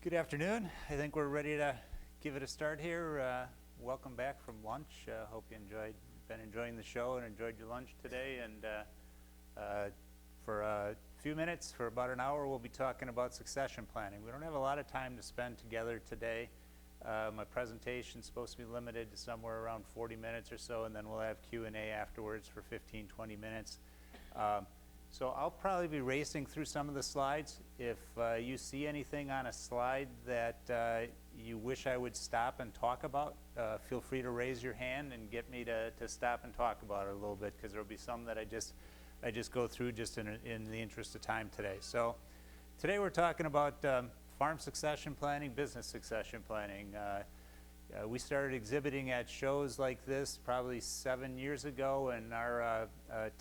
Good afternoon. I think we're ready to give it a start here. Welcome back from lunch. Hope you been enjoying the show and enjoyed your lunch today. And for a few minutes, for about an hour, we'll be talking about succession planning. We don't have a lot of time to spend together today. My presentation's supposed to be limited to somewhere around 40 minutes or so, and then we'll have Q&A afterwards for 15, 20 minutes. So I'll probably be racing through some of the slides. If you see anything on a slide that you wish I would stop and talk about, feel free to raise your hand and get me to stop and talk about it a little bit, because there will be some that I just go through just in the interest of time today. So today we're talking about farm succession planning, business succession planning. We started exhibiting at shows like this probably 7 years ago, and our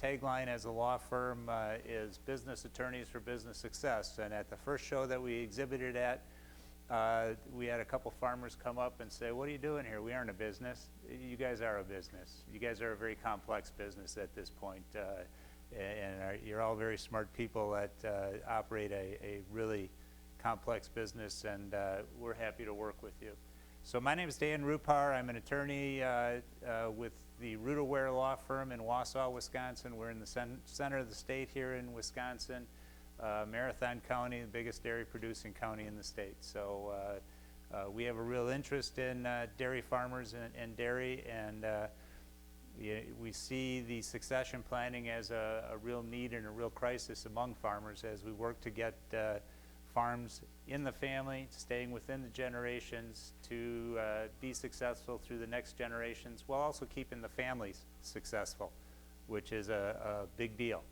tagline as a law firm is business attorneys for business success. And at the first show that we exhibited at, we had a couple farmers come up and say, "What are you doing here? We aren't a business." You guys are a business. You guys are a very complex business at this point, and you're all very smart people that operate a really complex business, and we're happy to work with you. So my name is Dan Rupar. I'm an attorney with the Rupar law firm in Wausau, Wisconsin. We're in the center of the state here in Wisconsin, Marathon County, the biggest dairy producing county in the state. So we have a real interest in dairy farmers and dairy, and we see the succession planning as a real need and a real crisis among farmers as we work to get farms in the family, staying within the generations, to be successful through the next generations, while also keeping the families successful, which is a big deal.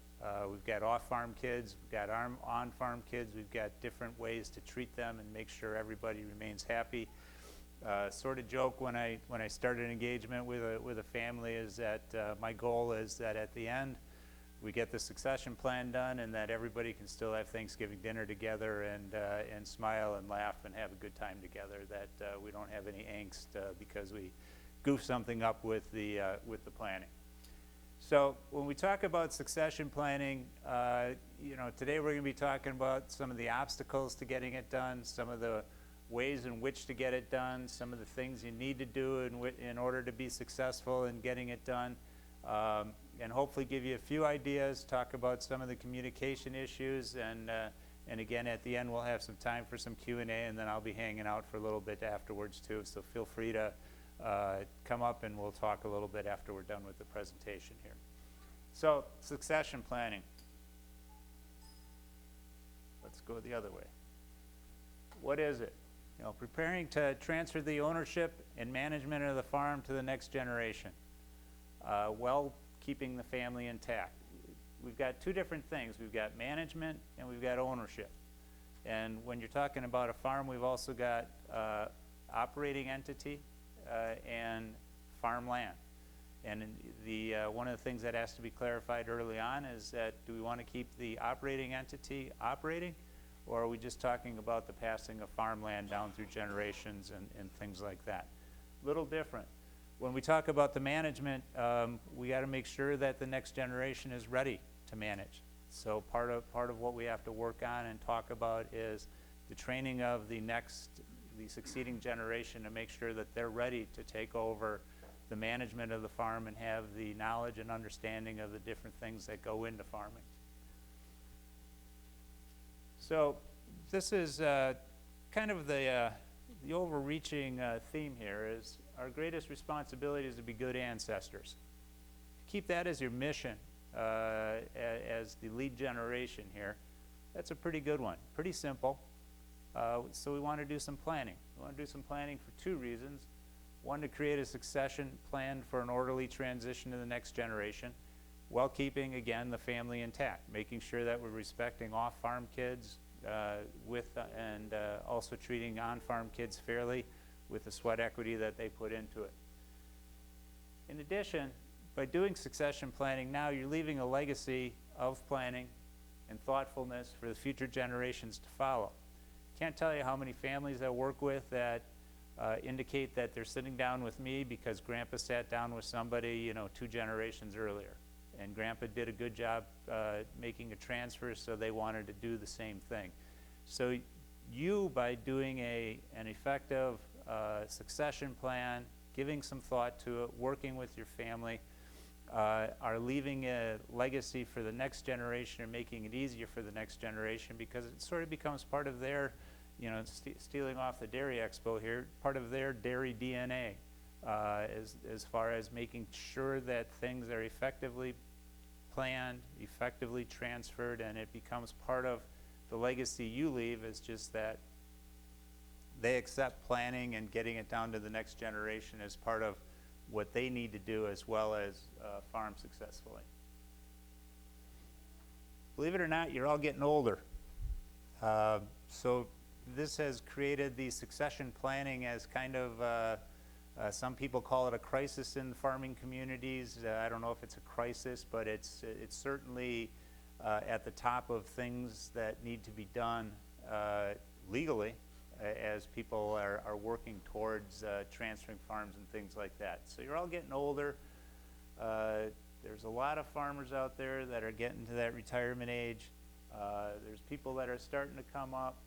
We've got off-farm kids, we've got on-farm kids, we've got different ways to treat them and make sure everybody remains happy. Sort of joke when I start an engagement with a family is that my goal is that at the end, we get the succession plan done, and that everybody can still have Thanksgiving dinner together and smile and laugh and have a good time together. That we don't have any angst because we goof something up with the planning. So when we talk about succession planning, today we're going to be talking about some of the obstacles to getting it done, some of the ways in which to get it done, some of the things you need to do in order to be successful in getting it done. And hopefully give you a few ideas, talk about some of the communication issues, and again, at the end, we'll have some time for some Q&A, and then I'll be hanging out for a little bit afterwards, too. So feel free to come up, and we'll talk a little bit after we're done with the presentation here. So succession planning. Let's go the other way. What is it? Preparing to transfer the ownership and management of the farm to the next generation. While keeping the family intact. We've got two different things. We've got management and we've got ownership. And when you're talking about a farm, we've also got operating entity and farmland. And one of the things that has to be clarified early on is that, do we want to keep the operating entity operating, or are we just talking about the passing of farmland down through generations and things like that? Little different. When we talk about the management, we got to make sure that the next generation is ready to manage. So part of what we have to work on and talk about is the training of the succeeding generation to make sure that they're ready to take over the management of the farm and have the knowledge and understanding of the different things that go into farming. So this is kind of the overreaching theme here is our greatest responsibility is to be good ancestors. Keep that as your mission as the lead generation here. That's a pretty good one, pretty simple. So we want to do some planning. We want to do some planning for two reasons. One, to create a succession plan for an orderly transition to the next generation, while keeping, again, the family intact, making sure that we're respecting off-farm kids and also treating on-farm kids fairly with the sweat equity that they put into it. In addition, by doing succession planning now, you're leaving a legacy of planning and thoughtfulness for the future generations to follow. Can't tell you how many families I work with that indicate that they're sitting down with me because Grandpa sat down with somebody 2 generations earlier, and Grandpa did a good job making a transfer, so they wanted to do the same thing. So you, by doing an effective succession plan, giving some thought to it, working with your family, are leaving a legacy for the next generation and making it easier for the next generation, because it sort of becomes part of their, stealing off the Dairy Expo here, part of their dairy DNA, as far as making sure that things are effectively planned, effectively transferred, and it becomes part of the legacy you leave. Is just that they accept planning and getting it down to the next generation as part of what they need to do, as well as farm successfully. Believe it or not, you're all getting older. So this has created the succession planning as kind of, some people call it a crisis in farming communities. I don't know if it's a crisis, but it's certainly at the top of things that need to be done legally, as people are working towards transferring farms and things like that. So you're all getting older. There's a lot of farmers out there that are getting to that retirement age. There's people that are starting to come up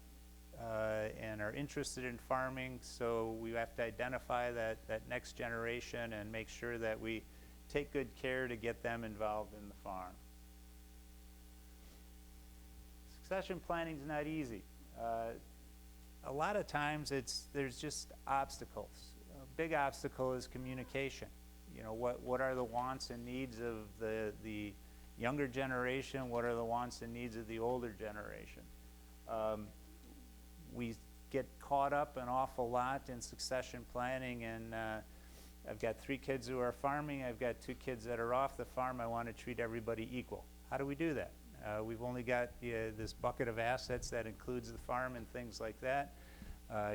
and are interested in farming, so we have to identify that next generation and make sure that we take good care to get them involved in the farm. Succession planning is not easy. A lot of times there's just obstacles. A big obstacle is communication. What are the wants and needs of the younger generation? What are the wants and needs of the older generation? We get caught up an awful lot in succession planning, and I've got 3 kids who are farming. I've got 2 kids that are off the farm. I want to treat everybody equal. How do we do that? We've only got this bucket of assets that includes the farm and things like that.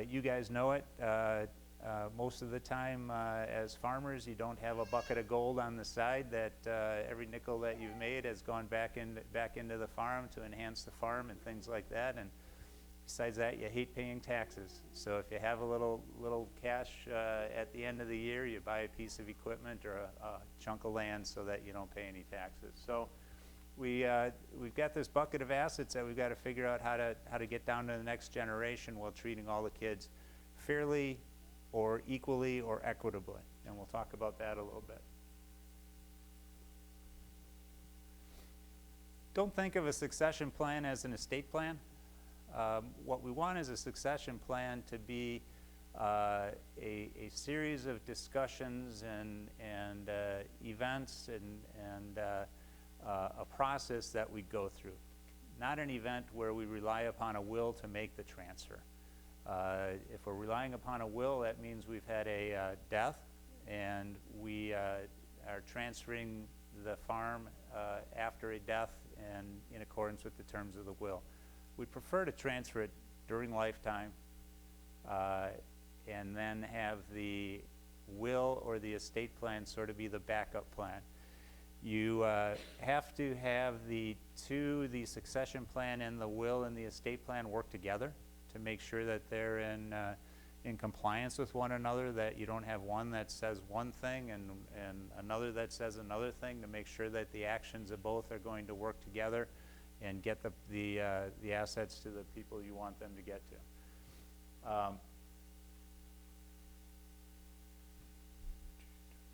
You guys know it. Most of the time, as farmers, you don't have a bucket of gold on the side that every nickel that you've made has gone back into the farm to enhance the farm and things like that. And besides that, you hate paying taxes. So if you have a little cash at the end of the year, you buy a piece of equipment or a chunk of land so that you don't pay any taxes. So we've got this bucket of assets that we've got to figure out how to get down to the next generation while treating all the kids fairly or equally or equitably. And we'll talk about that a little bit. Don't think of a succession plan as an estate plan. What we want is a succession plan to be a series of discussions and events and a process that we go through. Not an event where we rely upon a will to make the transfer. If we're relying upon a will, that means we've had a death, and we are transferring the farm after a death and in accordance with the terms of the will. We prefer to transfer it during lifetime and then have the will or the estate plan sort of be the backup plan. You have to have the succession plan and the will and the estate plan work together to make sure that they're in compliance with one another, that you don't have one that says one thing and another that says another thing, to make sure that the actions of both are going to work together and get the assets to the people you want them to get to.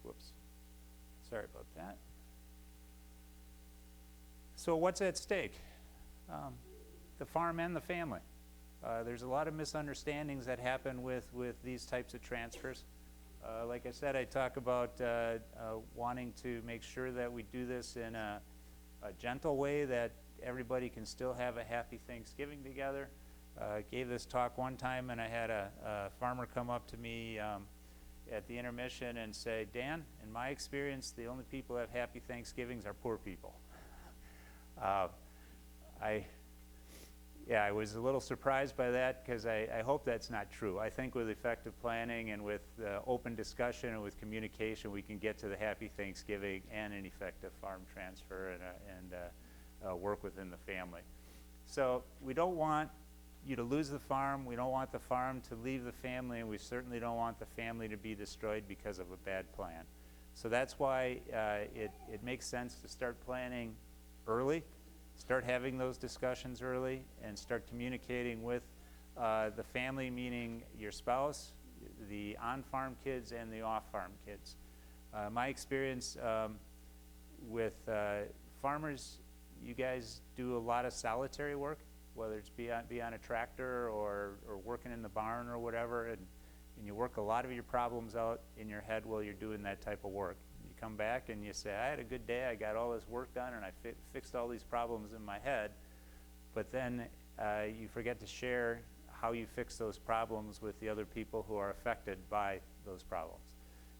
Whoops. Sorry about that. So what's at stake? The farm and the family. There's a lot of misunderstandings that happen with these types of transfers. Like I said, I talk about wanting to make sure that we do this in a gentle way, that everybody can still have a happy Thanksgiving together. I gave this talk one time, and I had a farmer come up to me at the intermission and say, "Dan, in my experience, the only people that have happy Thanksgivings are poor people." I was a little surprised by that, because I hope that's not true. I think with effective planning and with open discussion and with communication, we can get to the happy Thanksgiving and an effective farm transfer and work within the family. So we don't want you to lose the farm. We don't want the farm to leave the family, and we certainly don't want the family to be destroyed because of a bad plan. So that's why it makes sense to start planning early. Start having those discussions early and start communicating with the family meaning your spouse, the on-farm kids, and the off-farm kids. My experience with farmers, you guys do a lot of solitary work, whether it's be on a tractor or working in the barn or whatever, and you work a lot of your problems out in your head while you're doing that type of work. You come back and you say, I had a good day, I got all this work done, and I fixed all these problems in my head, but then you forget to share how you fix those problems with the other people who are affected by those problems.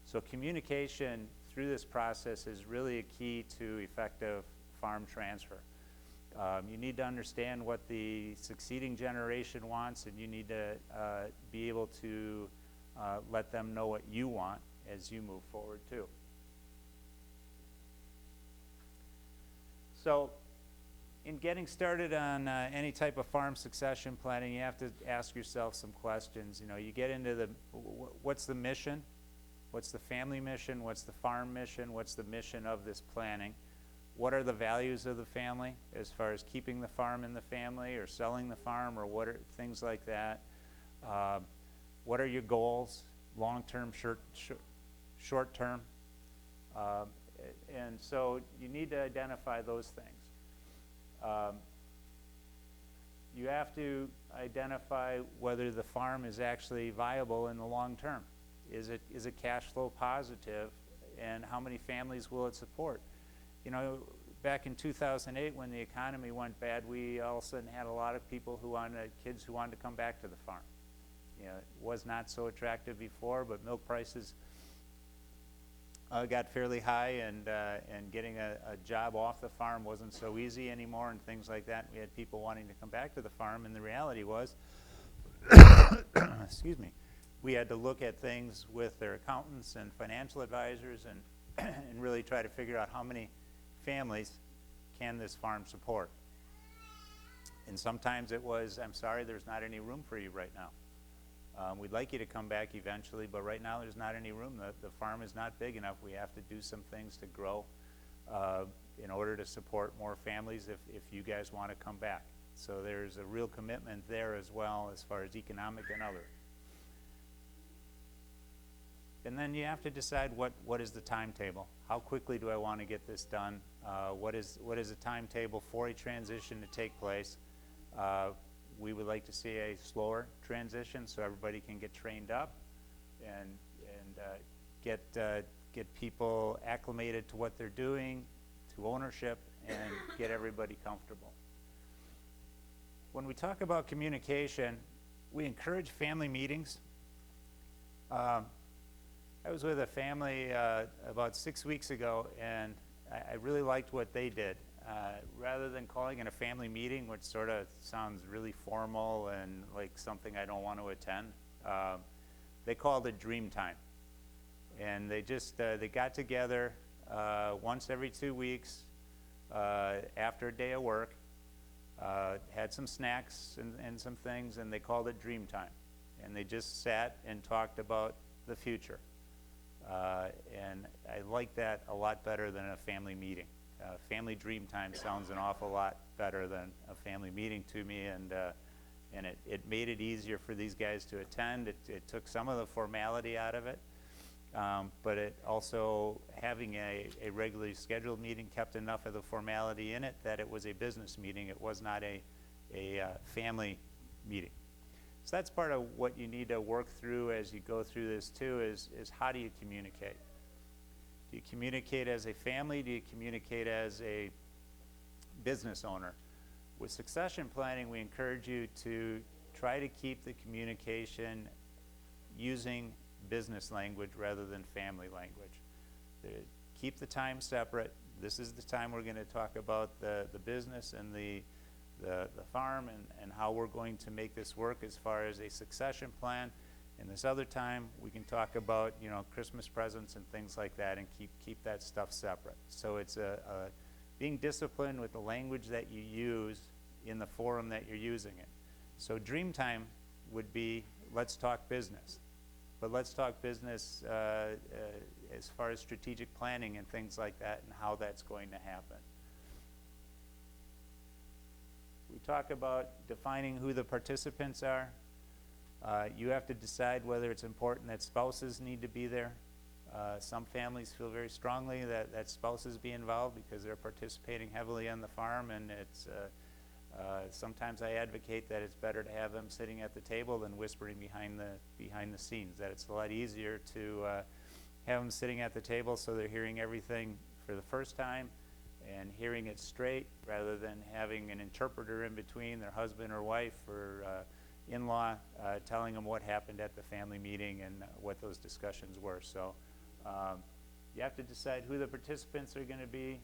So communication through this process is really a key to effective farm transfer. You need to understand what the succeeding generation wants, and you need to be able to let them know what you want as you move forward too. So in getting started on any type of farm succession planning, you have to ask yourself some questions. You know, you get into what's the mission? What's the family mission? What's the farm mission? What's the mission of this planning? What are the values of the family as far as keeping the farm in the family or selling the farm, or what are things like that? What are your goals, long-term, short-term? And so you need to identify those things. You have to identify whether the farm is actually viable in the long term. Is it cash flow positive, and how many families will it support? You know, back in 2008 when the economy went bad, we all of a sudden had a lot of people kids who wanted to come back to the farm. You know, it was not so attractive before, but milk prices got fairly high, and getting a job off the farm wasn't so easy anymore, and things like that. We had people wanting to come back to the farm, and the reality was, excuse me, we had to look at things with their accountants and financial advisors and really try to figure out how many families can this farm support. And sometimes it was, I'm sorry, there's not any room for you right now. We'd like you to come back eventually, but right now there's not any room. The farm is not big enough. We have to do some things to grow in order to support more families if you guys want to come back. So there's a real commitment there as well as far as economic and other. And then you have to decide what is the timetable. How quickly do I want to get this done? What is a timetable for a transition to take place? We would like to see a slower transition so everybody can get trained up and get people acclimated to what they're doing, to ownership, and get everybody comfortable. When we talk about communication, we encourage family meetings. I was with a family about 6 weeks ago, and I really liked what they did. Rather than calling it a family meeting, which sort of sounds really formal and like something I don't want to attend, they called it Dream Time. And they just they got together once every 2 weeks after a day of work, had some snacks and some things, and they called it Dream Time. And they just sat and talked about the future. And I like that a lot better than a family meeting. Family Dream Time sounds an awful lot better than a family meeting to me, and it made it easier for these guys to attend. It took some of the formality out of it, but it also, having a regularly scheduled meeting, kept enough of the formality in it that it was a business meeting. It was not a family meeting. So that's part of what you need to work through as you go through this too, is how do you communicate? Do you communicate as a family? Do you communicate as a business owner? With succession planning, we encourage you to try to keep the communication using business language rather than family language. Keep the time separate. This is the time we're going to talk about the business and the farm and how we're going to make this work as far as a succession plan. And this other time we can talk about, you know, Christmas presents and things like that, and keep that stuff separate. So it's being disciplined with the language that you use in the forum that you're using it. So Dream Time would be, let's talk business. But let's talk business as far as strategic planning and things like that, and how that's going to happen. We talk about defining who the participants are. You have to decide whether it's important that spouses need to be there. Some families feel very strongly that spouses be involved because they're participating heavily on the farm, and it's sometimes I advocate that it's better to have them sitting at the table than whispering behind the scenes, that it's a lot easier to have them sitting at the table so they're hearing everything for the first time and hearing it straight, rather than having an interpreter in between, their husband or wife or in-law, telling them what happened at the family meeting and what those discussions were. So you have to decide who the participants are going to be.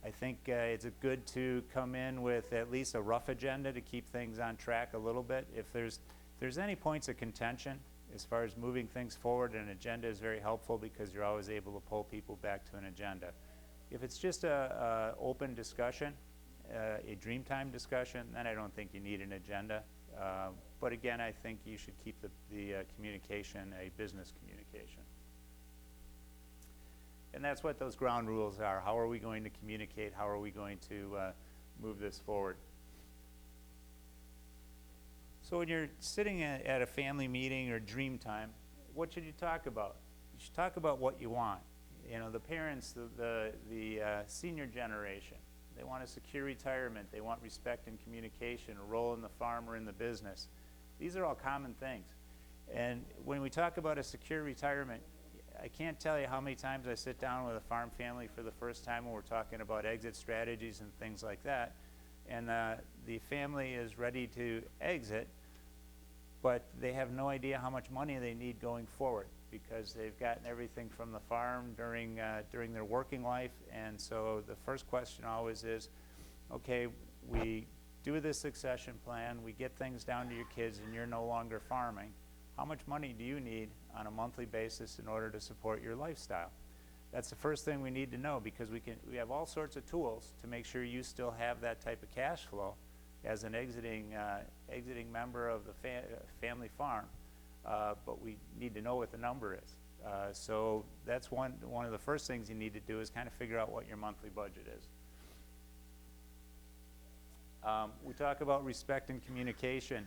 I think it's good to come in with at least a rough agenda to keep things on track a little bit. If there's any points of contention as far as moving things forward, an agenda is very helpful because you're always able to pull people back to an agenda. If it's just a open discussion, a Dreamtime discussion, then I don't think you need an agenda. But again, I think you should keep the communication a business communication. And that's what those ground rules are. How are we going to communicate? How are we going to move this forward? So when you're sitting at a family meeting or Dreamtime, what should you talk about? You should talk about what you want. You know, the parents, the senior generation, they want a secure retirement. They want respect and communication, a role in the farm or in the business. These are all common things. And when we talk about a secure retirement, I can't tell you how many times I sit down with a farm family for the first time when we're talking about exit strategies and things like that. And the family is ready to exit, but they have no idea how much money they need going forward, because they've gotten everything from the farm during their working life. And so the first question always is, okay, we do this succession plan, we get things down to your kids, and you're no longer farming. How much money do you need on a monthly basis in order to support your lifestyle? That's the first thing we need to know, because we have all sorts of tools to make sure you still have that type of cash flow as an exiting member of the family farm. But we need to know what the number is. So that's one of the first things you need to do, is kind of figure out what your monthly budget is. We talk about respect and communication.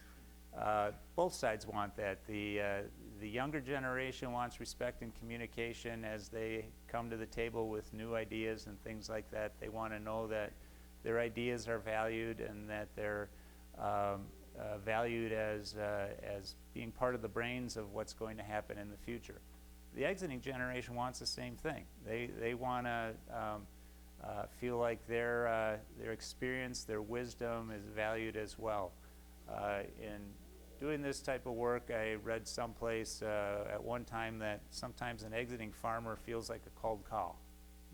Both sides want that. The younger generation wants respect and communication as they come to the table with new ideas and things like that. They want to know that their ideas are valued and that they're valued as being part of the brains of what's going to happen in the future. The exiting generation wants the same thing. They want to feel like their experience, their wisdom is valued as well. In doing this type of work, I read someplace at one time that sometimes an exiting farmer feels like a cold call.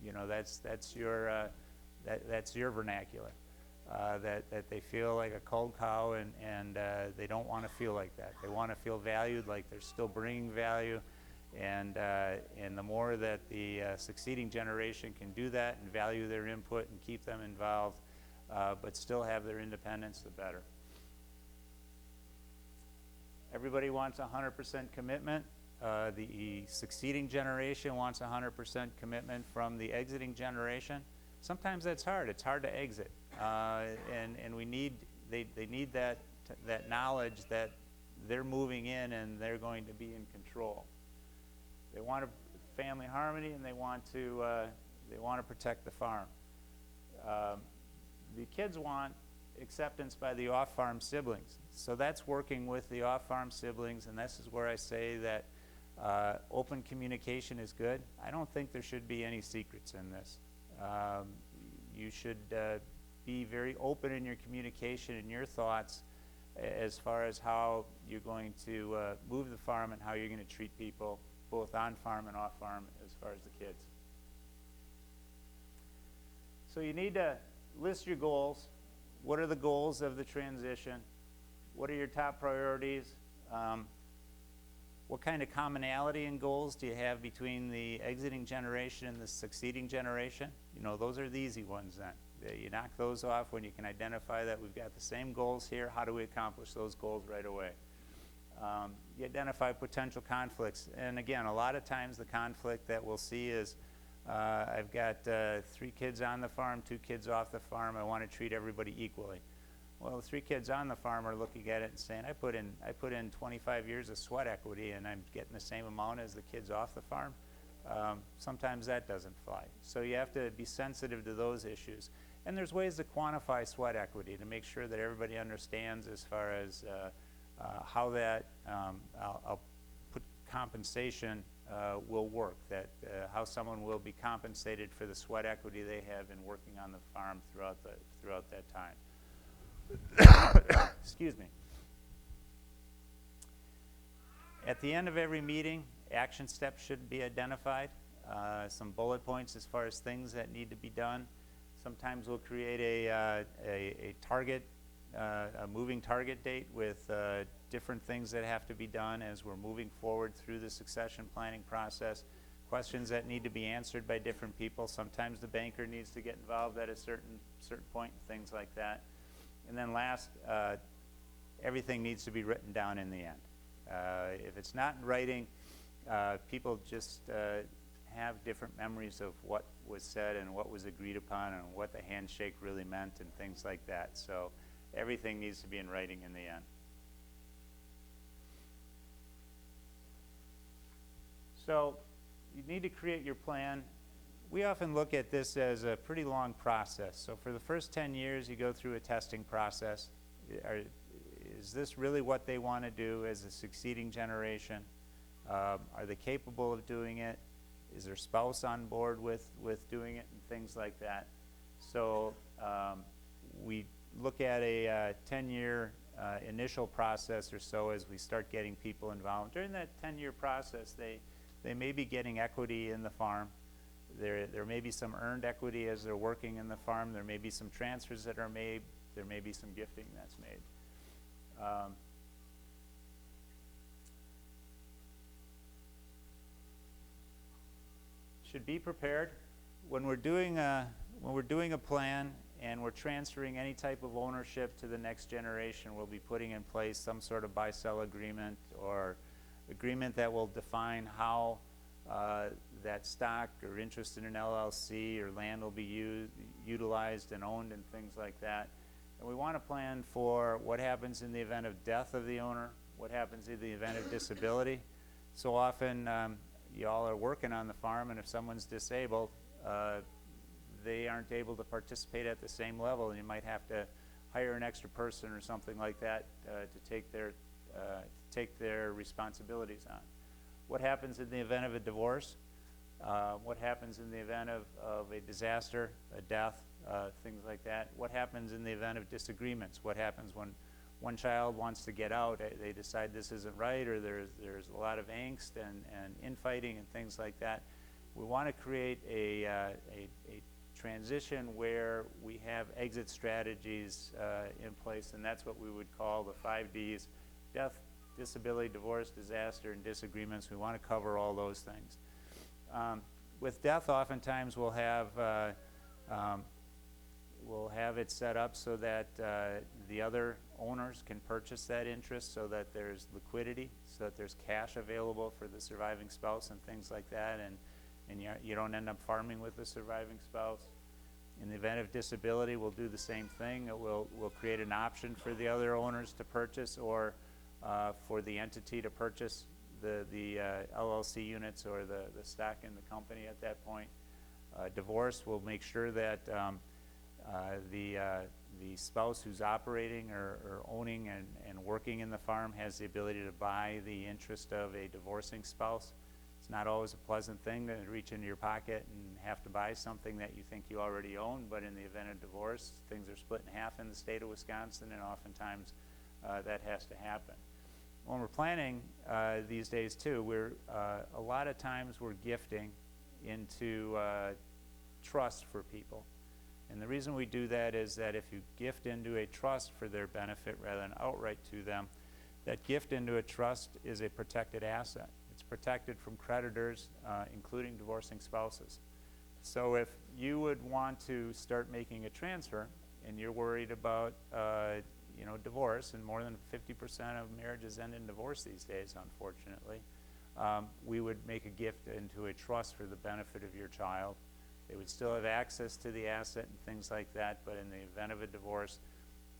You know, that's your vernacular. That they feel like a cold cow, and they don't want to feel like that. They want to feel valued, like they're still bringing value, and the more that the succeeding generation can do that and value their input and keep them involved, but still have their independence, the better. Everybody wants 100% commitment. The succeeding generation wants 100% commitment from the exiting generation. Sometimes that's hard. It's hard to exit, and they need that knowledge that they're moving in and they're going to be in control. They want a family harmony, and they want to protect the farm. The kids want acceptance by the off-farm siblings. So that's working with the off-farm siblings, and this is where I say that open communication is good. I don't think there should be any secrets in this. You should be very open in your communication and your thoughts as far as how you're going to move the farm and how you're going to treat people, both on farm and off farm, as far as the kids. So you need to list your goals. What are the goals of the transition? What are your top priorities? What kind of commonality and goals do you have between the exiting generation and the succeeding generation? You know, those are the easy ones then. You knock those off when you can identify that we've got the same goals here. How do we accomplish those goals right away? You identify potential conflicts. And again, a lot of times the conflict that we'll see is I've got 3 kids on the farm, 2 kids off the farm. I want to treat everybody equally. Well, the 3 kids on the farm are looking at it and saying, I put in 25 years of sweat equity and I'm getting the same amount as the kids off the farm. Sometimes that doesn't fly. So you have to be sensitive to those issues. And there's ways to quantify sweat equity to make sure that everybody understands as far as how that, I'll put compensation will work, that how someone will be compensated for the sweat equity they have in working on the farm throughout that time. Excuse me. At the end of every meeting, action steps should be identified, some bullet points as far as things that need to be done. Sometimes we'll create a target, a moving target date with different things that have to be done as we're moving forward through the succession planning process. Questions that need to be answered by different people. Sometimes the banker needs to get involved at a certain point, things like that. And then last, everything needs to be written down in the end. If it's not in writing, people just have different memories of what was said and what was agreed upon and what the handshake really meant and things like that. So everything needs to be in writing in the end. So you need to create your plan. We often look at this as a pretty long process. So for the first 10 years, you go through a testing process. Is this really what they want to do as a succeeding generation? Are they capable of doing it? Is their spouse on board with doing it and things like that? So we look at a 10-year initial process or so as we start getting people involved. During that 10-year process, they may be getting equity in the farm. There may be some earned equity as they're working in the farm. There may be some transfers that are made. There may be some gifting that's made. Should be prepared when we're doing a plan and we're transferring any type of ownership to the next generation. We'll be putting in place some sort of buy-sell agreement or agreement that will define how that stock or interest in an LLC or land will be utilized and owned and things like that. And we want to plan for what happens in the event of death of the owner, what happens in the event of disability. So often you all are working on the farm, and if someone's disabled, they aren't able to participate at the same level, and you might have to hire an extra person or something like that to take their responsibilities on. What happens in the event of a divorce? What happens in the event of a disaster, a death, things like that? What happens in the event of disagreements? What happens when one child wants to get out, they decide this isn't right, or there's a lot of angst and infighting and things like that? We want to create a transition where we have exit strategies in place, and that's what we would call the 5 Ds: death, disability, divorce, disaster, and disagreements. We want to cover all those things. With death, oftentimes we'll have it set up so that the other owners can purchase that interest, so that there's liquidity, so that there's cash available for the surviving spouse and things like that, and you don't end up farming with the surviving spouse. In the event of disability, we'll do the same thing. We'll create an option for the other owners to purchase, or for the entity to purchase the LLC units or the stock in the company at that point. Divorce, we'll make sure that the spouse who's operating or owning and working in the farm has the ability to buy the interest of a divorcing spouse. It's not always a pleasant thing to reach into your pocket and have to buy something that you think you already own, but in the event of divorce, things are split in half in the state of Wisconsin, and oftentimes that has to happen. When we're planning these days too, a lot of times we're gifting into trust for people. And the reason we do that is that if you gift into a trust for their benefit rather than outright to them, that gift into a trust is a protected asset. It's protected from creditors, including divorcing spouses. So if you would want to start making a transfer and you're worried about divorce, and more than 50% of marriages end in divorce these days, unfortunately, we would make a gift into a trust for the benefit of your child. They would still have access to the asset and things like that, but in the event of a divorce,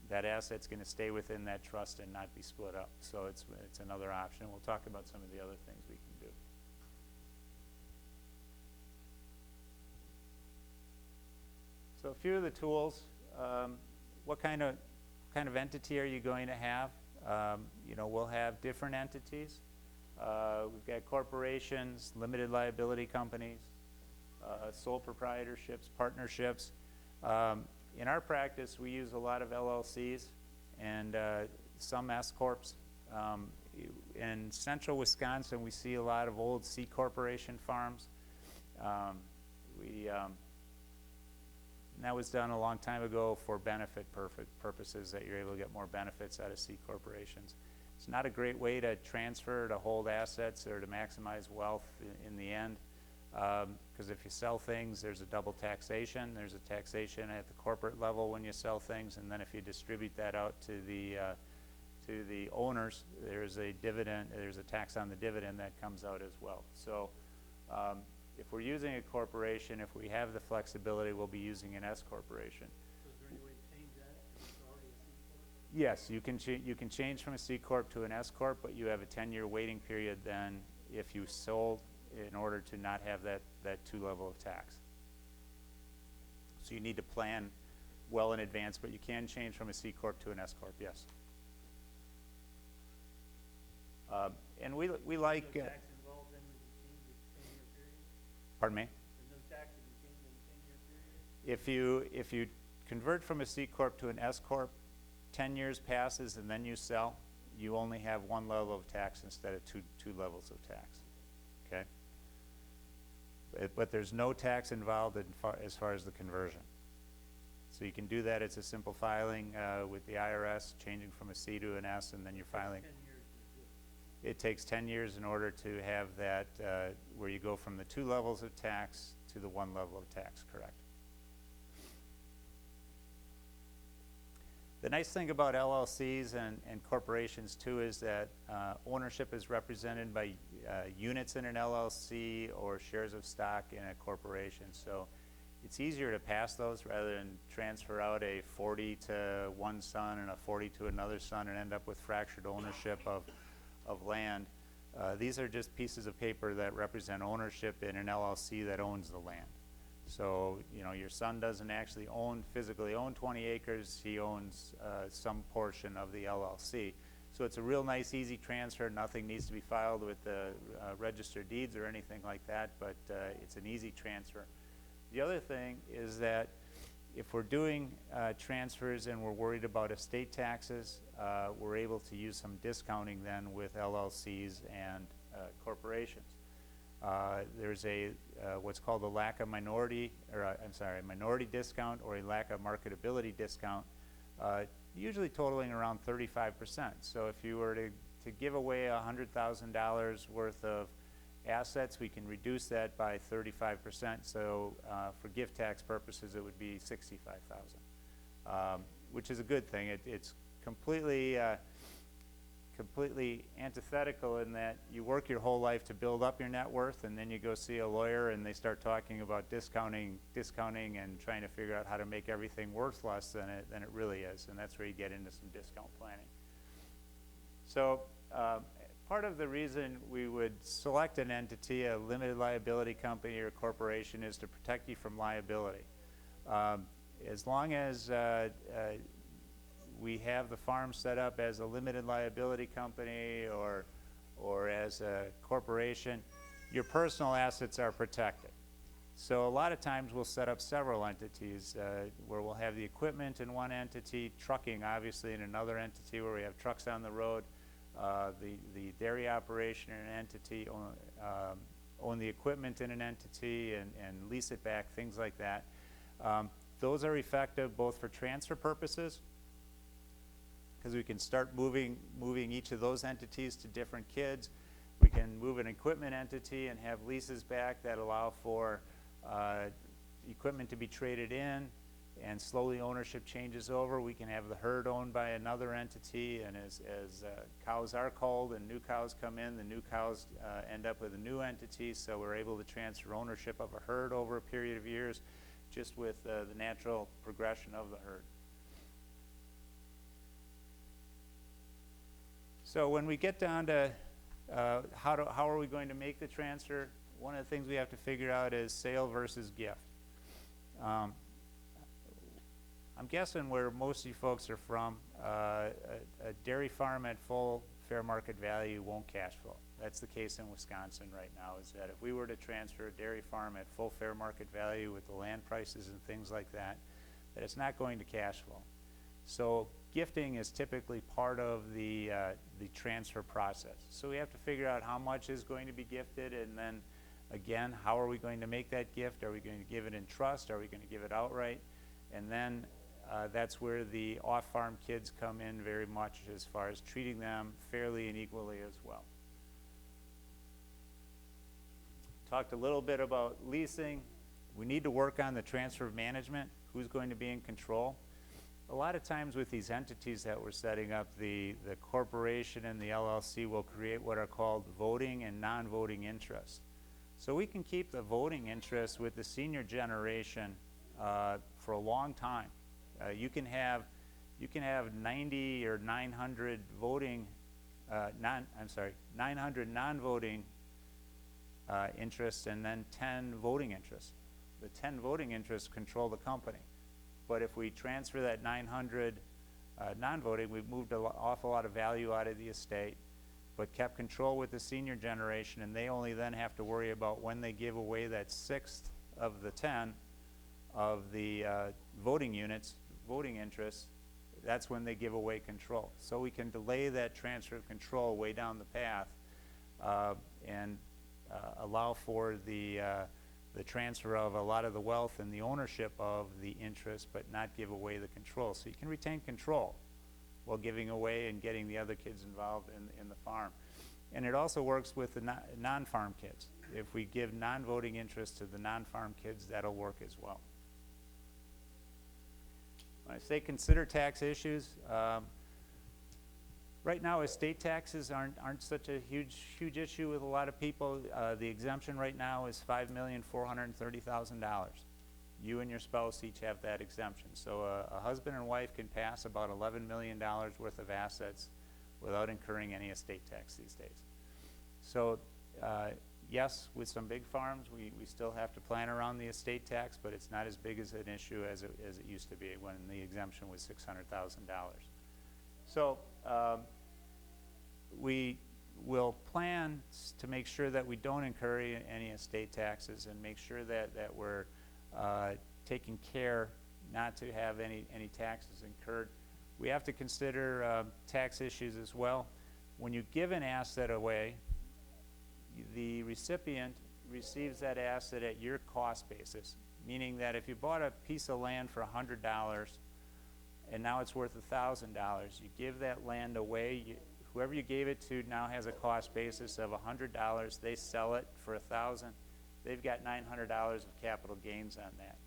that asset's going to stay within that trust and not be split up. So it's another option. We'll talk about some of the other things we can do. So a few of the tools. What kind of entity are you going to have? You know, we'll have different entities. We've got corporations, limited liability companies, sole proprietorships, partnerships. In our practice, we use a lot of LLCs and some S-corps. In central Wisconsin, we see a lot of old C corporation farms. And that was done a long time ago for benefit purposes, that you're able to get more benefits out of C corporations. It's not a great way to transfer, to hold assets, or to maximize wealth in the end. Because if you sell things, there's a double taxation. There's a taxation at the corporate level when you sell things, and then if you distribute that out to the owners, there's a dividend. There's a tax on the dividend that comes out as well. So if we're using a corporation, if we have the flexibility, we'll be using an S corporation. So is there any way to change that if it's already a C corp? Yes, you can change from a C corp to an S corp, but you have a 10-year waiting period then if you sold, in order to not have that 2 level of tax. So you need to plan well in advance, but you can change from a C corp to an S corp, yes. And we like. No tax involved then when you change the 10-year period? Pardon me? There's no tax if you change in the 10-year period? If you convert from a C corp to an S corp, 10 years passes and then you sell, you only have 1 level of tax instead of two levels of tax. Okay? But there's no tax involved as far as the conversion. So you can do that. It's a simple filing with the IRS, changing from a C to an S, and then you're filing. 10 years to do it. It takes 10 years in order to have that, where you go from the 2 levels of tax to the 1 level of tax, correct? The nice thing about LLCs and corporations too is that ownership is represented by units in an LLC or shares of stock in a corporation. So it's easier to pass those rather than transfer out a 40 to one son and a 40 to another son and end up with fractured ownership of land. These are just pieces of paper that represent ownership in an LLC that owns the land. So, you know, your son doesn't actually physically own 20 acres. He owns some portion of the LLC. So it's a real nice, easy transfer. Nothing needs to be filed with the register of deeds or anything like that, but it's an easy transfer. The other thing is that if we're doing transfers and we're worried about estate taxes, we're able to use some discounting then with LLCs and corporations. There's a what's called a lack of minority, or minority discount, or a lack of marketability discount, usually totaling around 35%. So if you were to give away $100,000 worth of assets, we can reduce that by 35%. So for gift tax purposes, it would be $65,000, which is a good thing. It's completely antithetical in that you work your whole life to build up your net worth, and then you go see a lawyer and they start talking about discounting and trying to figure out how to make everything worth less than it really is, and that's where you get into some discount planning. So part of the reason we would select an entity, a limited liability company or corporation, is to protect you from liability. As long as we have the farm set up as a limited liability company or as a corporation, your personal assets are protected. So a lot of times we'll set up several entities where we'll have the equipment in one entity, trucking obviously in another entity where we have trucks on the road, the dairy operation in an entity, own the equipment in an entity and lease it back, things like that. Those are effective both for transfer purposes, because we can start moving each of those entities to different kids. We can move an equipment entity and have leases back that allow for equipment to be traded in, and slowly ownership changes over. We can have the herd owned by another entity, and as cows are culled and new cows come in, the new cows end up with a new entity, so we're able to transfer ownership of a herd over a period of years just with the natural progression of the herd. So when we get down to how are we going to make the transfer, one of the things we have to figure out is sale versus gift. I'm guessing where most of you folks are from, a dairy farm at full fair market value won't cash flow. That's the case in Wisconsin right now, is that if we were to transfer a dairy farm at full fair market value with the land prices and things like that, that it's not going to cash flow. So gifting is typically part of the transfer process. So we have to figure out how much is going to be gifted, and then again, how are we going to make that gift? Are we going to give it in trust? Are we going to give it outright? And then that's where the off-farm kids come in very much, as far as treating them fairly and equally as well. Talked a little bit about leasing. We need to work on the transfer of management. Who's going to be in control? A lot of times with these entities that we're setting up, the corporation and the LLC will create what are called voting and non-voting interests. So we can keep the voting interest with the senior generation for a long time. You can have 90 or 900 voting, 900 non-voting interests, and then 10 voting interests. The 10 voting interests control the company. But if we transfer that 900 non-voting, we've moved an awful lot of value out of the estate, but kept control with the senior generation, and they only then have to worry about when they give away that 1/6 of the 10 of the voting units, voting interests. That's when they give away control. So we can delay that transfer of control way down the path and allow for the transfer of a lot of the wealth and the ownership of the interest, but not give away the control. So you can retain control while giving away and getting the other kids involved in the farm. And it also works with the non-farm kids. If we give non-voting interest to the non-farm kids, that'll work as well. When I say consider tax issues, right now estate taxes aren't such a huge issue with a lot of people. The exemption right now is $5,430,000. You and your spouse each have that exemption. So a husband and wife can pass about $11 million worth of assets without incurring any estate tax these days. So yes, with some big farms, we still have to plan around the estate tax, but it's not as big as an issue as it used to be when the exemption was $600,000. So we will plan to make sure that we don't incur any estate taxes, and make sure that we're taking care not to have any taxes incurred. We have to consider tax issues as well. When you give an asset away, the recipient receives that asset at your cost basis, meaning that if you bought a piece of land for $100 and now it's worth $1,000, you give that land away, whoever you gave it to now has a cost basis of $100. They sell it for $1,000. They've got $900 of capital gains on that.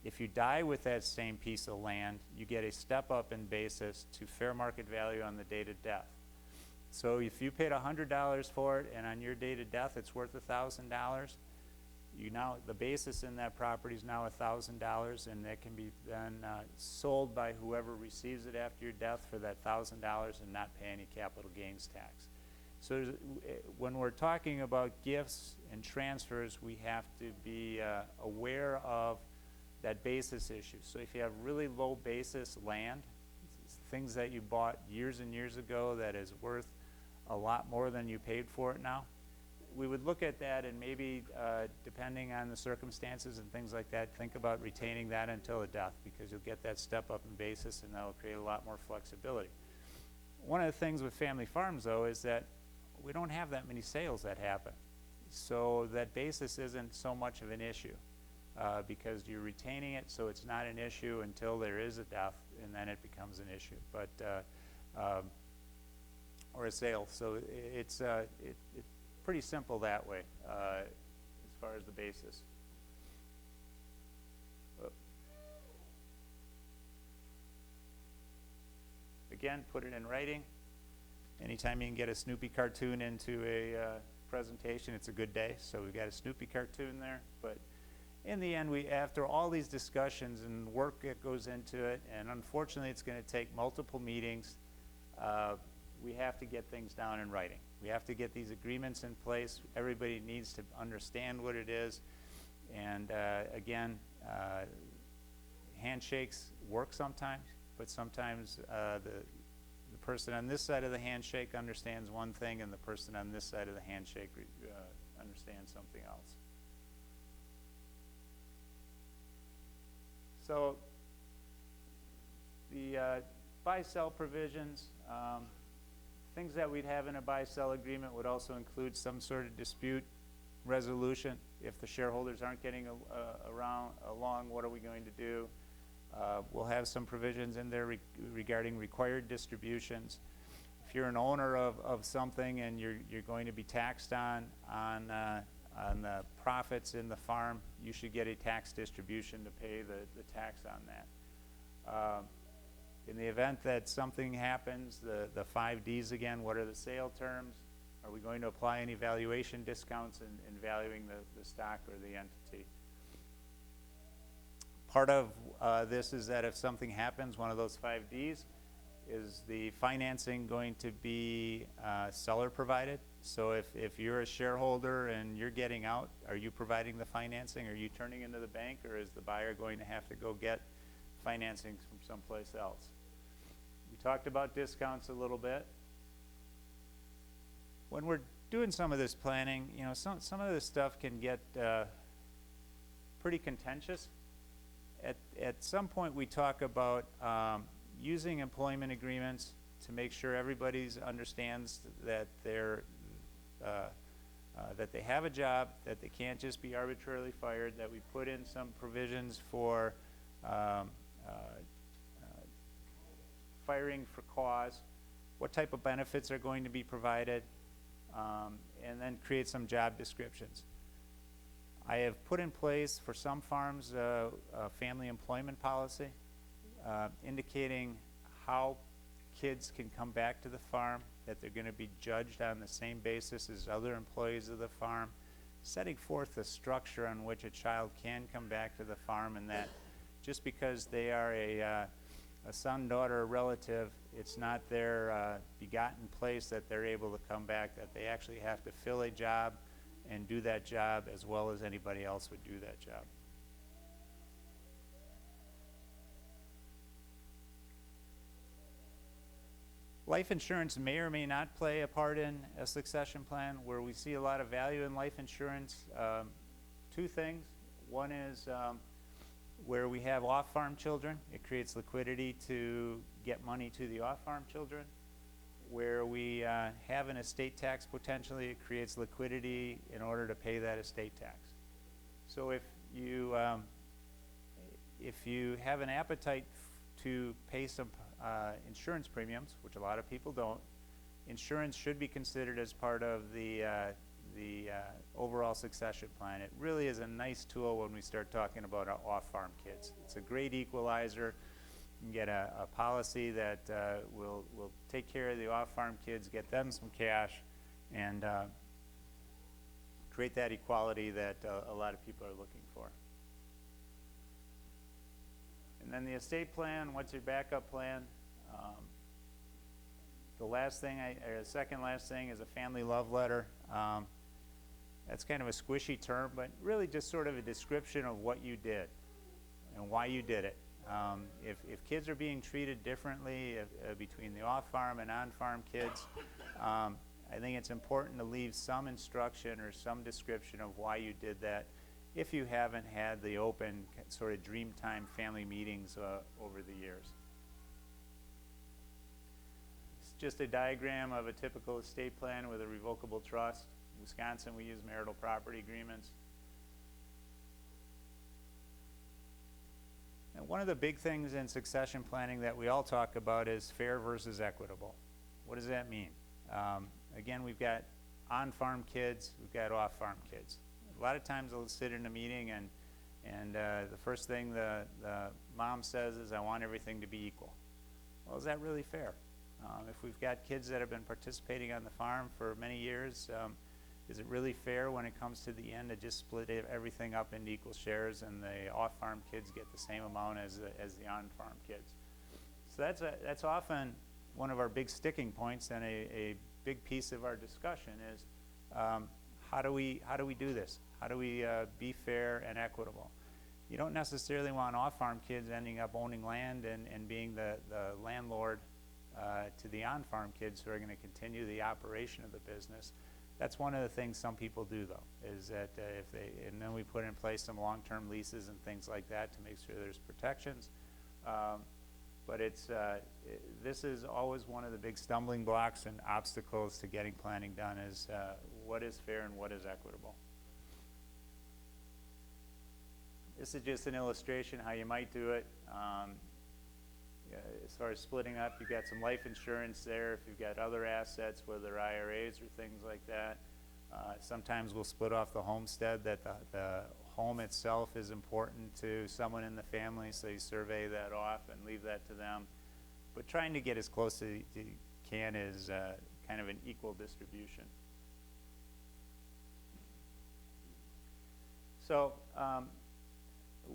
If you die with that same piece of land, you get a step up in basis to fair market value on the date of death. So if you paid $100 for it, and on your date of death it's worth $1,000, the basis in that property is now $1,000, and that can be then sold by whoever receives it after your death for that $1,000 and not pay any capital gains tax. So when we're talking about gifts and transfers, we have to be aware of that basis issue. So if you have really low basis land, things that you bought years and years ago that is worth a lot more than you paid for it now, we would look at that, and maybe depending on the circumstances and things like that, think about retaining that until the death, because you'll get that step up in basis, and that'll create a lot more flexibility. One of the things with family farms, though, is that we don't have that many sales that happen. So that basis isn't so much of an issue because you're retaining it, so it's not an issue until there is a death, and then it becomes an issue. But or a sale. So it's pretty simple that way as far as the basis. Again, put it in writing. Anytime you can get a Snoopy cartoon into a presentation, it's a good day. So we've got a Snoopy cartoon there. But in the end, after all these discussions and work that goes into it, and unfortunately it's going to take multiple meetings, we have to get things down in writing. We have to get these agreements in place. Everybody needs to understand what it is. And again, handshakes work sometimes, but sometimes the person on this side of the handshake understands one thing, and the person on this side of the handshake understands something else. So the buy-sell provisions, things that we'd have in a buy-sell agreement would also include some sort of dispute resolution. If the shareholders aren't getting along, what are we going to do? We'll have some provisions in there regarding required distributions. If you're an owner of something and you're going to be taxed on the profits in the farm, you should get a tax distribution to pay the tax on that. In the event that something happens, the 5 Ds again, what are the sale terms? Are we going to apply any valuation discounts in valuing the stock or the entity? Part of this is that if something happens, one of those 5 Ds, is the financing going to be seller provided? So if you're a shareholder and you're getting out, are you providing the financing? Are you turning into the bank, or is the buyer going to have to go get financing from someplace else? We talked about discounts a little bit. When we're doing some of this planning, you know, some of this stuff can get pretty contentious. At some point we talk about using employment agreements to make sure everybody understands that that they have a job, that they can't just be arbitrarily fired, that we put in some provisions for firing for cause, what type of benefits are going to be provided, and then create some job descriptions. I have put in place for some farms a family employment policy indicating how kids can come back to the farm, that they're going to be judged on the same basis as other employees of the farm, setting forth a structure on which a child can come back to the farm, and that just because they are a son, daughter, or relative, it's not their begotten place that they're able to come back, that they actually have to fill a job and do that job as well as anybody else would do that job. Life insurance may or may not play a part in a succession plan. Where we see a lot of value in life insurance, 2 things. One is where we have off-farm children, it creates liquidity to get money to the off-farm children. Where we have an estate tax potentially, it creates liquidity in order to pay that estate tax. So if you have an appetite to pay some insurance premiums, which a lot of people don't, insurance should be considered as part of the overall succession plan. It really is a nice tool when we start talking about our off-farm kids. It's a great equalizer. You can get a policy that will take care of the off-farm kids, get them some cash, and create that equality that a lot of people are looking for. And then the estate plan, what's your backup plan? The last thing, or the second last thing, is a family love letter. That's kind of a squishy term, but really just sort of a description of what you did and why you did it. If kids are being treated differently between the off-farm and on-farm kids, I think it's important to leave some instruction or some description of why you did that if you haven't had the open sort of dream time family meetings over the years. It's just a diagram of a typical estate plan with a revocable trust. In Wisconsin, we use marital property agreements. And one of the big things in succession planning that we all talk about is fair versus equitable. What does that mean? Again, we've got on-farm kids, we've got off-farm kids. A lot of times they'll sit in a meeting and the first thing the mom says is, I want everything to be equal. Well, is that really fair? If we've got kids that have been participating on the farm for many years, is it really fair when it comes to the end to just split everything up into equal shares and the off-farm kids get the same amount as the on-farm kids? So that's often one of our big sticking points and a big piece of our discussion is how do we do this? How do we be fair and equitable? You don't necessarily want off-farm kids ending up owning land and being the landlord to the on-farm kids who are going to continue the operation of the business. That's one of the things some people do, though, is that and then we put in place some long-term leases and things like that to make sure there's protections. But this is always one of the big stumbling blocks and obstacles to getting planning done is what is fair and what is equitable. This is just an illustration how you might do it. As far as splitting up, you've got some life insurance there. If you've got other assets, whether IRAs or things like that, sometimes we'll split off the homestead. That the home itself is important to someone in the family, so you survey that off and leave that to them. But trying to get as close as you can is kind of an equal distribution. So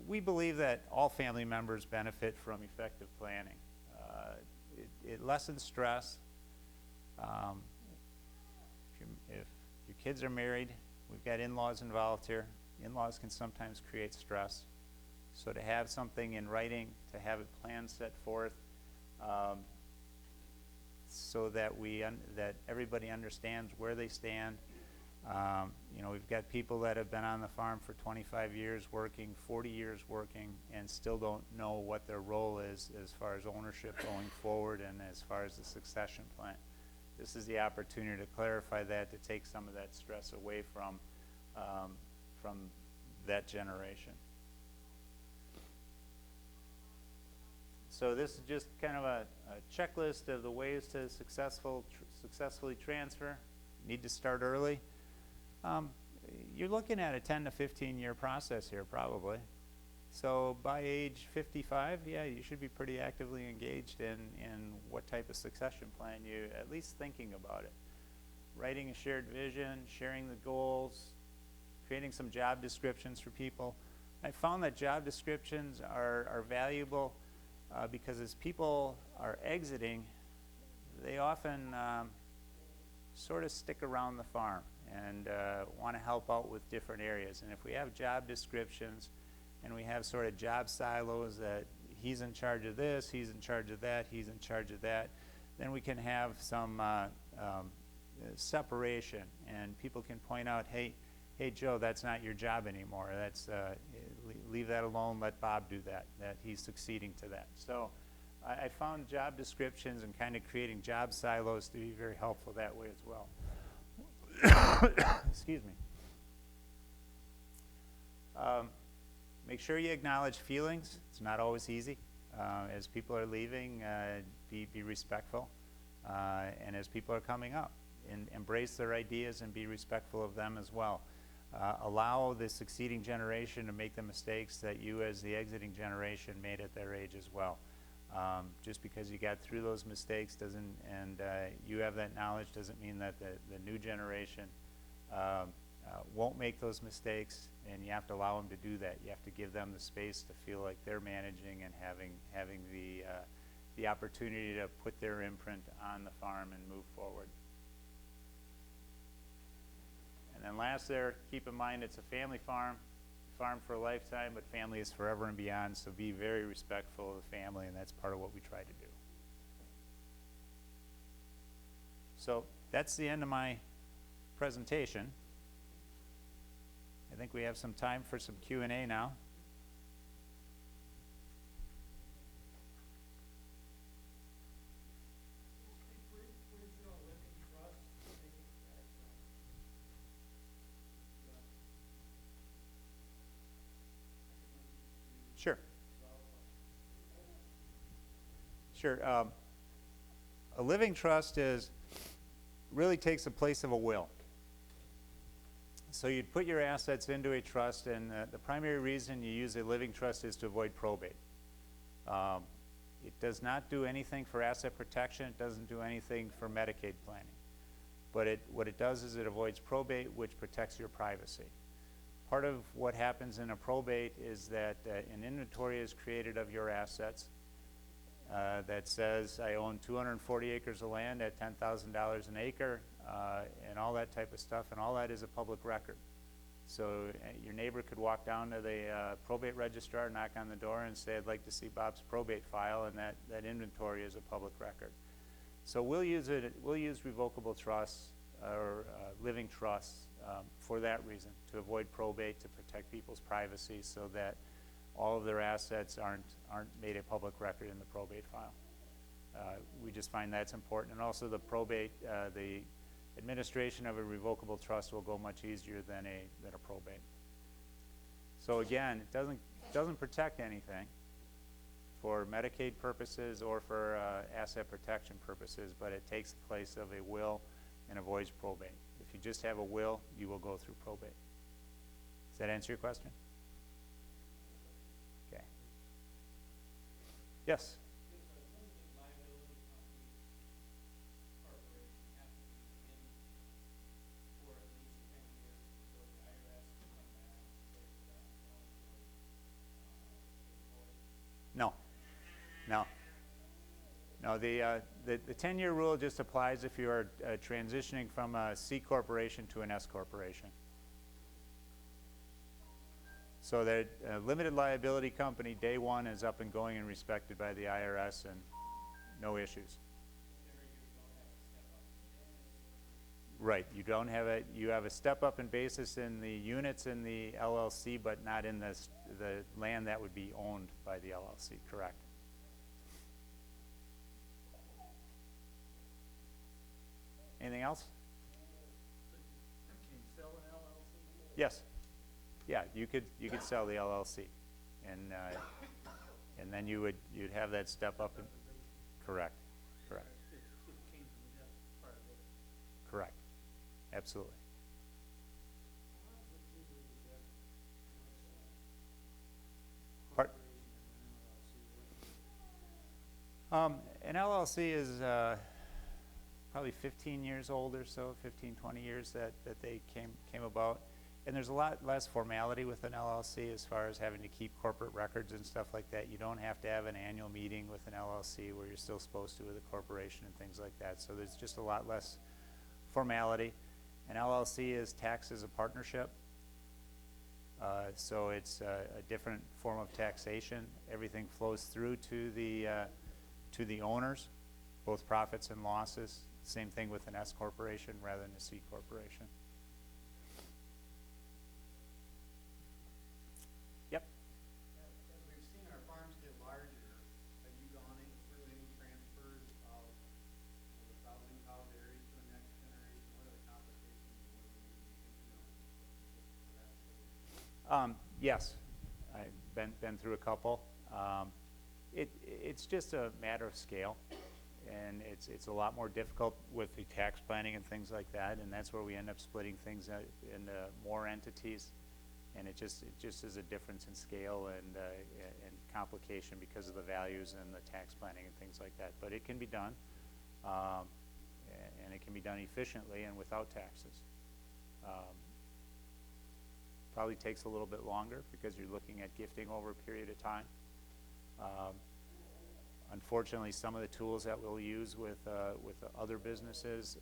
we believe that all family members benefit from effective planning. It lessens stress. If your kids are married, we've got in-laws involved here. In-laws can sometimes create stress. So to have something in writing, to have a plan set forth, so that that everybody understands where they stand. We've got people that have been on the farm for 25 years working, 40 years working, and still don't know what their role is as far as ownership going forward and as far as the succession plan. This is the opportunity to clarify that, to take some of that stress away from that generation. So this is just kind of a checklist of the ways to successfully transfer. You need to start early. You're looking at a 10 to 15 year process here probably. So by age 55, yeah, you should be pretty actively engaged in what type of succession plan you, at least thinking about it. Writing a shared vision, sharing the goals, creating some job descriptions for people. I found that job descriptions are valuable because as people are exiting, they often sort of stick around the farm and want to help out with different areas. And if we have job descriptions and we have sort of job silos that he's in charge of this, he's in charge of that, he's in charge of that, then we can have some separation, and people can point out, hey Joe, that's not your job anymore. That's leave that alone, let Bob do that he's succeeding to that. So I found job descriptions and kind of creating job silos to be very helpful that way as well. Excuse me. Make sure you acknowledge feelings. It's not always easy. As people are leaving, be respectful. And as people are coming up, embrace their ideas and be respectful of them as well. Allow the succeeding generation to make the mistakes that you as the exiting generation made at their age as well. Just because you got through those mistakes you have that knowledge doesn't mean that the new generation won't make those mistakes, and you have to allow them to do that. You have to give them the space to feel like they're managing and having the opportunity to put their imprint on the farm and move forward. And then last there, keep in mind it's a family farm for a lifetime, but family is forever and beyond, so be very respectful of the family, and that's part of what we try to do. So that's the end of my presentation. I think we have some time for some Q&A now. Sure. Sure. A living trust really takes the place of a will. So you'd put your assets into a trust, and the primary reason you use a living trust is to avoid probate. It does not do anything for asset protection. It doesn't do anything for Medicaid planning. But what it does is it avoids probate, which protects your privacy. Part of what happens in a probate is that an inventory is created of your assets. that says I own 240 acres of land at $10,000 an acre, and all that type of stuff, and all that is a public record. So your neighbor could walk down to the probate registrar, knock on the door, and say, I'd like to see Bob's probate file, and that inventory is a public record. So we'll use revocable trusts or living trusts for that reason, to avoid probate, to protect people's privacy, so that all of their assets aren't made a public record in the probate file. We just find that's important, and also the probate, the administration of a revocable trust will go much easier than a probate. So again, it doesn't protect anything for Medicaid purposes or for asset protection purposes, but it takes the place of a will and avoids probate. If you just have a will, you will go through probate. Does that answer your question? Okay. Yes? No, the 10-year rule just applies if you are transitioning from a C corporation to an S corporation. So that limited liability company, day one, is up and going and respected by the IRS, and no issues. Right, you have a step up in basis in the units in the LLC, but not in the land that would be owned by the LLC, correct? Anything else? Can you sell an LLC? Yes. Yeah, you could sell the LLC, and then you'd have that step up. Correct. If it came from the death part of it. Correct. Absolutely. An LLC is probably 15 years old or so, 15, 20 years that they came about. And there's a lot less formality with an LLC as far as having to keep corporate records and stuff like that. You don't have to have an annual meeting with an LLC where you're still supposed to with a corporation and things like that. So there's just a lot less formality. An LLC is taxed as a partnership. So it's a different form of taxation. Everything flows through to the owners, both profits and losses. Same thing with an S corporation rather than a C corporation. Yep. As we've seen our farms get larger, have you gone through any transfers of the thousand cow dairies to the next generation? What are the complications and what do we need to be thinking of? Yes, I've been through a couple. It's just a matter of scale, and it's a lot more difficult with the tax planning and things like that, and that's where we end up splitting things into more entities, and it just is a difference in scale and complication because of the values and the tax planning and things like that. But it can be done, and it can be done efficiently and without taxes. Probably takes a little bit longer because you're looking at gifting over a period of time. Unfortunately, some of the tools that we'll use with other businesses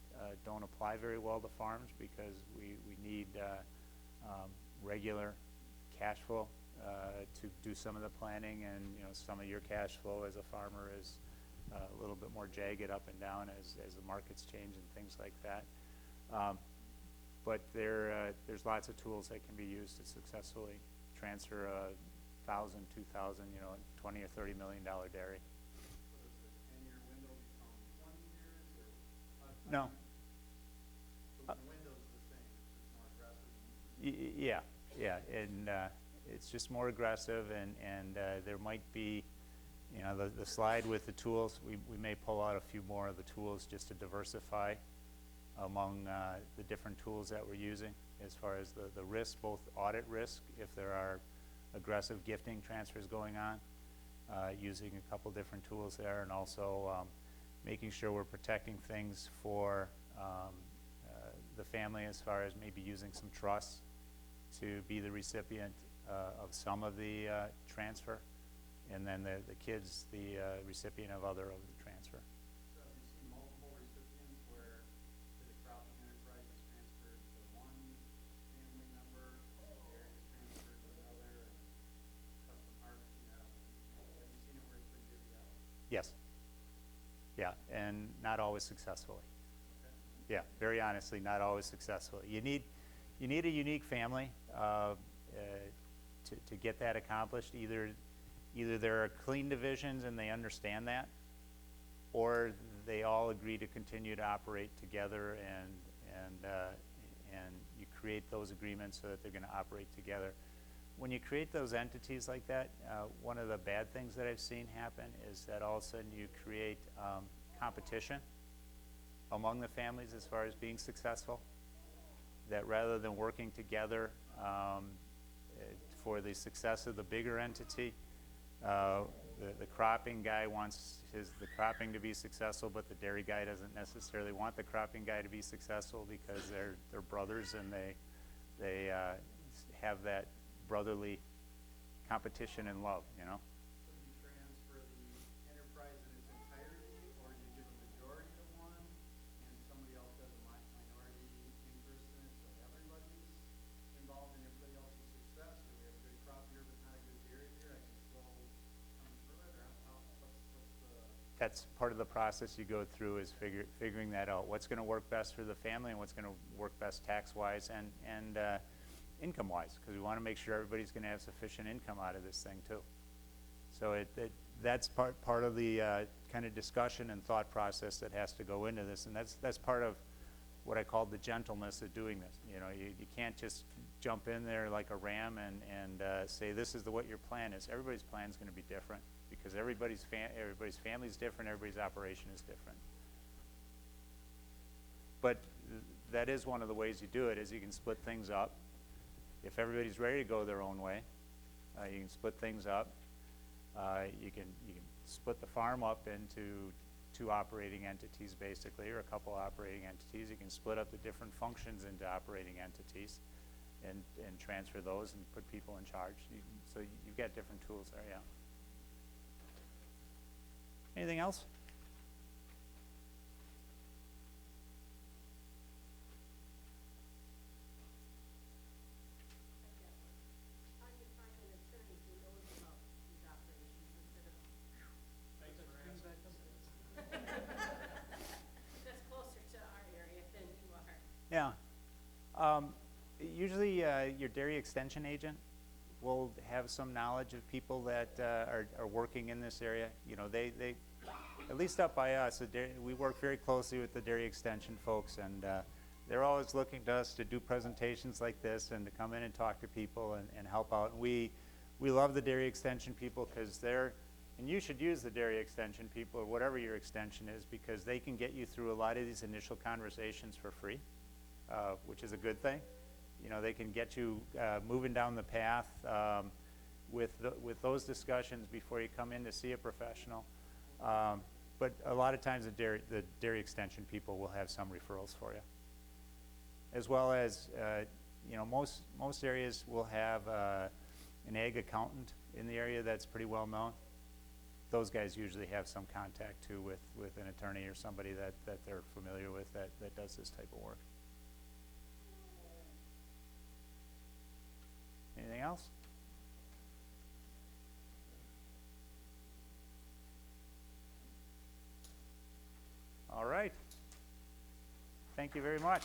don't apply very well to farms because we need regular cash flow to do some of the planning, and some of your cash flow as a farmer is a little bit more jagged up and down as the markets change and things like that. But there's lots of tools that can be used to successfully transfer a 1,000, 2,000, $20 or $30 million dairy. So does the 10-year window become 20 years or? No. So the window's the same, it's just more aggressive? Yeah, and it's just more aggressive, and there might be, the slide with the tools, we may pull out a few more of the tools just to diversify among the different tools that we're using as far as the risk, both audit risk, if there are aggressive gifting transfers going on, using a couple different tools there, and also making sure we're protecting things for the family as far as maybe using some trusts to be the recipient of some of the transfer and then the kid's the recipient of the transfer. So have you seen multiple recipients where the cropping enterprise is transferred to one family member, dairy is transferred to another, and custom harvesting, have you seen it where it's been divvied out? Yes. Yeah, and not always successfully. Okay. Yeah, very honestly, not always successfully. You need a unique family to get that accomplished. Either there are clean divisions and they understand that, or they all agree to continue to operate together, and you create those agreements so that they're going to operate together. When you create those entities like that, one of the bad things that I've seen happen is that all of a sudden you create competition among the families as far as being successful. That rather than working together for the success of the bigger entity, the cropping guy wants the cropping to be successful, but the dairy guy doesn't necessarily want the cropping guy to be successful because they're brothers, and they have that brotherly competition and love, you know. So do you transfer the enterprise in its entirety, or do you give a majority to one and somebody else has a minority interest in it, so everybody's involved in everybody else's success? Or we have a good crop year but not a good dairy year, I can still come through it, or what's the... That's part of the process you go through, is figuring that out. What's going to work best for the family and what's going to work best tax-wise and income-wise, because we want to make sure everybody's going to have sufficient income out of this thing too. So that's part of the kind of discussion and thought process that has to go into this, and that's part of what I call the gentleness of doing this. You know, you can't just jump in there like a ram and say this is what your plan is. Everybody's plan is going to be different because everybody's family is different, everybody's operation is different. But that is one of the ways you do it, is you can split things up. If everybody's ready to go their own way, you can split things up. You can split the farm up into 2 operating entities basically, or a couple operating entities. You can split up the different functions into operating entities and transfer those and put people in charge. So you've got different tools there, yeah. Anything else? Yeah. Usually your dairy extension agent will have some knowledge of people that are working in this area. You know, they at least up by us, we work very closely with the dairy extension folks, and they're always looking to us to do presentations like this and to come in and talk to people and help out. And we love the dairy extension people because and you should use the dairy extension people or whatever your extension is, because they can get you through a lot of these initial conversations for free. Which is a good thing. You know, they can get you moving down the path with those discussions before you come in to see a professional. But a lot of times the dairy extension people will have some referrals for you. As well as, you know, most areas will have an ag accountant in the area that's pretty well known. Those guys usually have some contact too with an attorney or somebody that they're familiar with that does this type of work. Anything else? All right. Thank you very much.